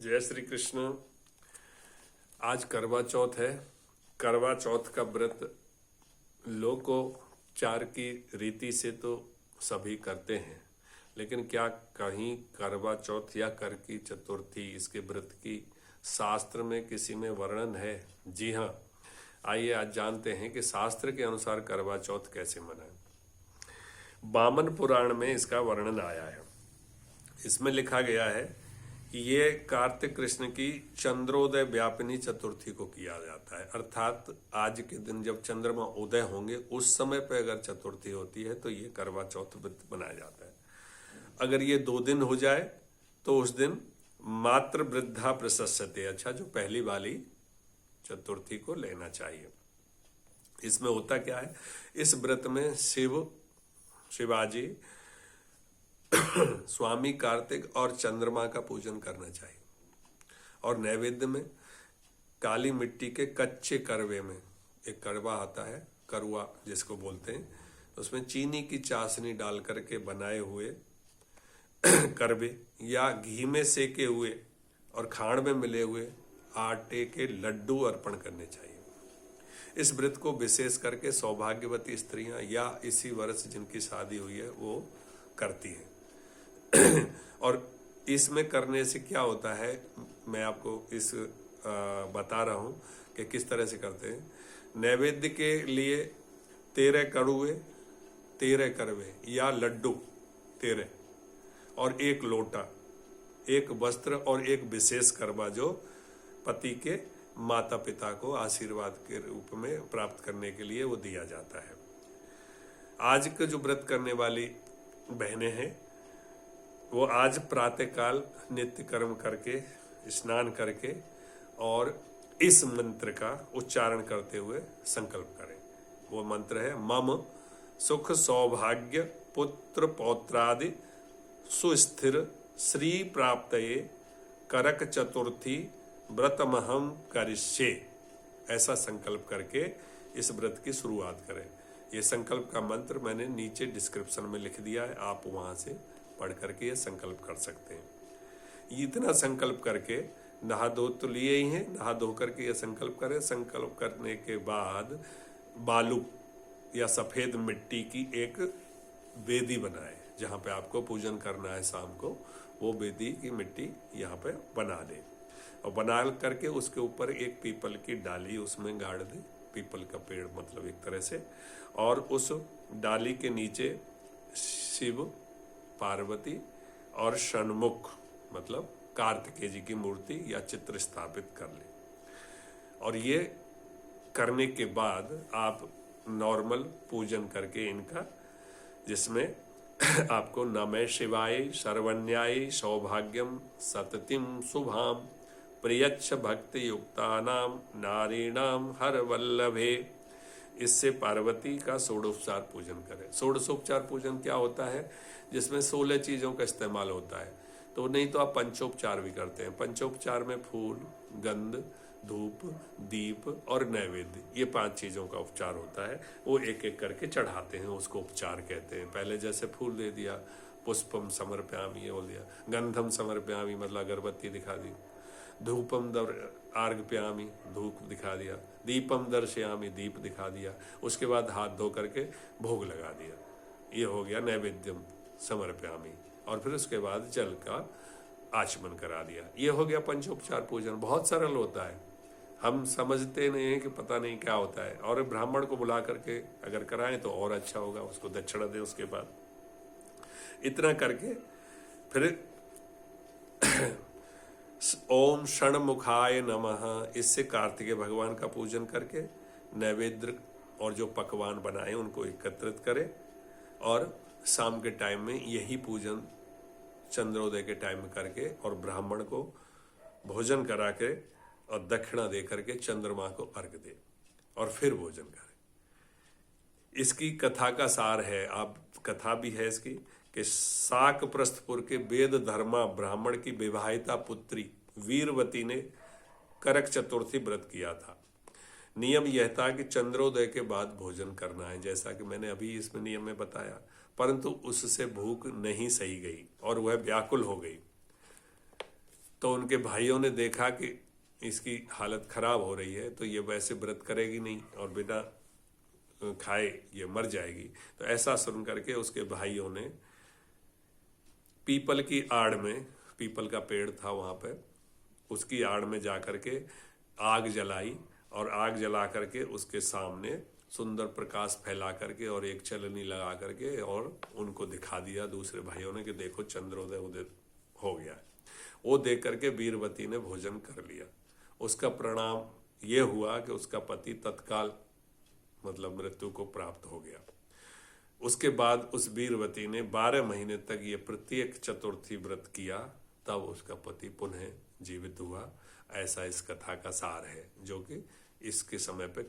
जय श्री कृष्ण। आज करवा चौथ है। करवा चौथ का व्रत लोकोपचार की रीति से तो सभी करते हैं, लेकिन क्या कहीं करवा चौथ या कर की चतुर्थी इसके व्रत की शास्त्र में किसी में वर्णन है? जी हाँ, आइए आज जानते हैं कि शास्त्र के अनुसार करवा चौथ कैसे मनाएं। वामन पुराण में इसका वर्णन आया है। इसमें लिखा गया है कि ये कार्तिक कृष्ण की चंद्रोदय व्यापिनी चतुर्थी को किया जाता है, अर्थात आज के दिन जब चंद्रमा उदय होंगे उस समय पे अगर चतुर्थी होती है तो ये करवा चौथ व्रत मनाया जाता है। अगर ये 2 दिन हो जाए तो उस दिन मात्र वृद्धा प्रशस्यते, अच्छा जो पहली वाली चतुर्थी को लेना चाहिए। इसमें होता क्या है, इस व्रत में शिवाजी स्वामी कार्तिक और चंद्रमा का पूजन करना चाहिए और नैवेद्य में काली मिट्टी के कच्चे करवे में एक करवा आता है, करुआ जिसको बोलते हैं, उसमें चीनी की चाशनी डाल करके बनाए हुए करवे या घी में सेके हुए और खांड में मिले हुए आटे के लड्डू अर्पण करने चाहिए। इस व्रत को विशेष करके सौभाग्यवती स्त्रियां या इसी वर्ष जिनकी शादी हुई है वो करती हैं। और इसमें करने से क्या होता है, मैं आपको बता रहा हूं कि किस तरह से करते हैं। नैवेद्य के लिए 13 कड़ुए, 13 करवे या लड्डू 13 और 1 लोटा, 1 वस्त्र और 1 विशेष करवा जो पति के माता पिता को आशीर्वाद के रूप में प्राप्त करने के लिए वो दिया जाता है। आज के जो व्रत करने वाली बहनें हैं वो आज प्रातःकाल नित्य कर्म करके स्नान करके और इस मंत्र का उच्चारण करते हुए संकल्प करें। वो मंत्र है मम सुख सौभाग्य पुत्र पौत्रादि सुस्थिर श्री प्राप्तये करक चतुर्थी व्रतमहम करिष्ये। ऐसा संकल्प करके इस व्रत की शुरुआत करें। ये संकल्प का मंत्र मैंने नीचे डिस्क्रिप्शन में लिख दिया है, आप वहां से पढ़ करके ये संकल्प कर सकते हैं। इतना संकल्प करके नहा धो तो लिए ही हैं, नहा धो करके ये संकल्प करें। संकल्प करने के बाद बालू या सफेद मिट्टी की एक वेदी बनाए जहाँ पे आपको पूजन करना है शाम को, वो वेदी की मिट्टी यहाँ पे बना दे और बना करके उसके ऊपर एक पीपल की डाली उसमें गाड़ दे, पीपल का पेड़ मतलब एक तरह से, और उस डाली के नीचे शिव पार्वती और षणमुख मतलब कार्तिकेय जी की मूर्ति या चित्र स्थापित कर ले। और ये करने के बाद आप नॉर्मल पूजन करके इनका, जिसमें आपको नमः शिवाय सर्वन्याय सौभाग्यम सततिम शुभाम प्रियच्छ भक्ति युक्तानाम नारीणाम हर वल्लभे, इससे पार्वती का षोडशोपचार पूजन करें। षोडशोपचार पूजन क्या होता है, जिसमें 16 चीजों का इस्तेमाल होता है। तो नहीं तो आप पंचोपचार भी करते हैं। पंचोपचार में फूल, गंध, धूप, दीप और नैवेद्य, ये 5 चीजों का उपचार होता है। वो एक एक करके चढ़ाते हैं, उसको उपचार कहते हैं। पहले जैसे फूल दे दिया, पुष्पम समर्पयामि ये बोल दिया, गंधम समर्पयामि मतलब अगरबत्ती दिखा दी, धूपम अर्घ्ययामि धूप दिखा दिया, दीपम दर्शयामि दीप दिखा दिया, उसके बाद हाथ धो करके भोग लगा दिया। ये हो गया नैवेद्यम समर्पयामि, और फिर उसके बाद जल का आचमन करा दिया। ये हो गया पंचोपचार पूजन। बहुत सरल होता है, हम समझते नहीं हैं कि पता नहीं क्या होता है। और ब्राह्मण को बुला करके अगर कराएं तो और अच्छा होगा, उसको दक्षिणा दें उसके बाद। इतना करके फिर ओम षणमुखाय नमः, इससे कार्तिकेय भगवान का पूजन करके नैवेद्य और जो पकवान बनाए उनको एकत्रित करें और शाम के टाइम में यही पूजन चंद्रोदय के टाइम में करके और ब्राह्मण को भोजन करा के और दक्षिणा दे करके चंद्रमा को अर्घ दे और फिर भोजन करें। इसकी कथा का सार है, आप कथा भी है इसकी, कि शाक प्रस्थपुर के वेद धर्मा ब्राह्मण की विवाहिता पुत्री वीरवती ने करक चतुर्थी व्रत किया था। नियम यह था कि चंद्रोदय के बाद भोजन करना है, जैसा कि मैंने अभी इसमें नियम में बताया, परंतु उससे भूख नहीं सही गई और वह व्याकुल हो गई। तो उनके भाइयों ने देखा कि इसकी हालत खराब हो रही है, तो ये वैसे व्रत करेगी नहीं और बिना खाए ये मर जाएगी। तो ऐसा सुन करके उसके भाइयों ने पीपल की आड़ में, पीपल का पेड़ था वहां पर, उसकी आड़ में जा करके आग जलाई और आग जला करके उसके सामने सुंदर प्रकाश फैला करके और एक चलनी लगा करके और उनको दिखा दिया दूसरे भाइयों ने कि देखो चंद्रोदय उदय हो गया। वो देख करके वीरवती ने भोजन कर लिया। उसका परिणाम ये हुआ कि उसका पति तत्काल मतलब मृत्यु को प्राप्त हो गया। उसके बाद उस वीरवती ने 12 महीने तक ये प्रत्येक चतुर्थी व्रत किया, तब उसका पति पुनः जीवित हुआ। ऐसा इस कथा का सार है जो कि इसके समय पे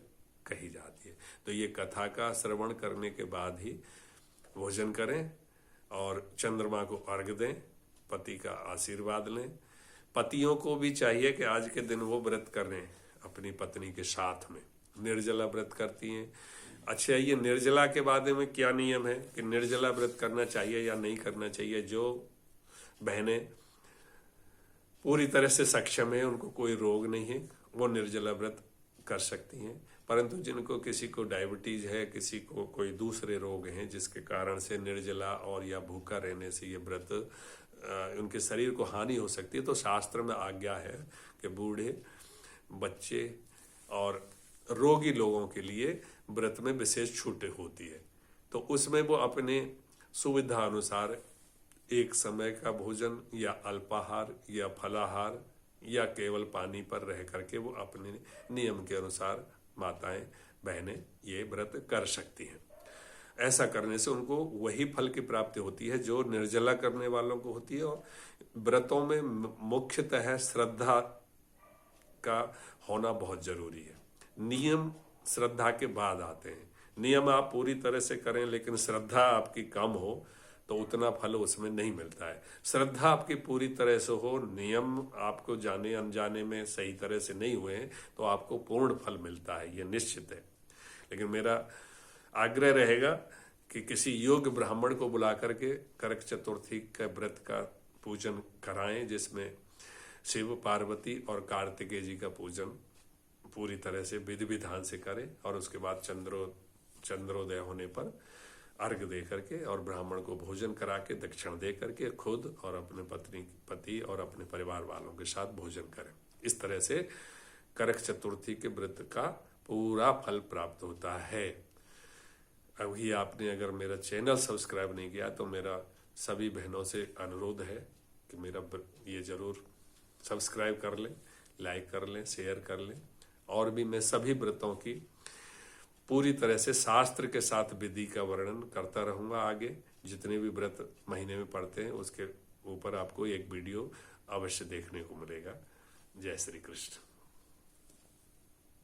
कही जाती है। तो ये कथा का श्रवण करने के बाद ही भोजन करें और चंद्रमा को अर्घ्य दें, पति का आशीर्वाद लें। पतियों को भी चाहिए कि आज के दिन वो व्रत करें अपनी पत्नी के साथ में, निर्जला व्रत करती हैं। अच्छा, ये निर्जला के बारे में क्या नियम है कि निर्जला व्रत करना चाहिए या नहीं करना चाहिए? जो बहनें पूरी तरह से सक्षम है, उनको कोई रोग नहीं है, वो निर्जला व्रत कर सकती हैं। परंतु जिनको किसी को डायबिटीज है, किसी को कोई दूसरे रोग हैं जिसके कारण से निर्जला और या भूखा रहने से ये व्रत उनके शरीर को हानि हो सकती है, तो शास्त्र में आज्ञा है कि बूढ़े, बच्चे और रोगी लोगों के लिए व्रत में विशेष छूटें होती है। तो उसमें वो अपने सुविधा अनुसार एक समय का भोजन या अल्पाहार या फलाहार या केवल पानी पर रह करके वो अपने नियम के अनुसार माताएं बहनें ये व्रत कर सकती हैं। ऐसा करने से उनको वही फल की प्राप्ति होती है जो निर्जला करने वालों को होती है। और व्रतों में मुख्यतः श्रद्धा का होना बहुत जरूरी है। नियम श्रद्धा के बाद आते हैं। नियम आप पूरी तरह से करें लेकिन श्रद्धा आपकी कम हो तो उतना फल उसमें नहीं मिलता है। श्रद्धा आपकी पूरी तरह से हो, नियम आपको जाने अनजाने में सही तरह से नहीं हुए हैं तो आपको पूर्ण फल मिलता है, ये निश्चित है। लेकिन मेरा आग्रह रहेगा कि किसी योग्य ब्राह्मण को बुला करके करक चतुर्थी के व्रत का पूजन कराएं, जिसमें शिव, पार्वती और कार्तिकेय जी का पूजन पूरी तरह से विधि विधान से करें और उसके बाद चंद्रोदय होने पर अर्घ दे करके और ब्राह्मण को भोजन करा के दक्षिण दे करके खुद और अपने पति और अपने परिवार वालों के साथ भोजन करें। इस तरह से करक चतुर्थी के व्रत का पूरा फल प्राप्त होता है। अभी आपने अगर मेरा चैनल सब्सक्राइब नहीं किया तो मेरा सभी बहनों से अनुरोध है कि मेरा ये जरूर सब्सक्राइब कर लें, लाइक कर लें, शेयर कर लें। और भी मैं सभी व्रतों की पूरी तरह से शास्त्र के साथ विधि का वर्णन करता रहूंगा। आगे जितने भी व्रत महीने में पड़ते हैं उसके ऊपर आपको एक वीडियो अवश्य देखने को मिलेगा। जय श्री कृष्ण।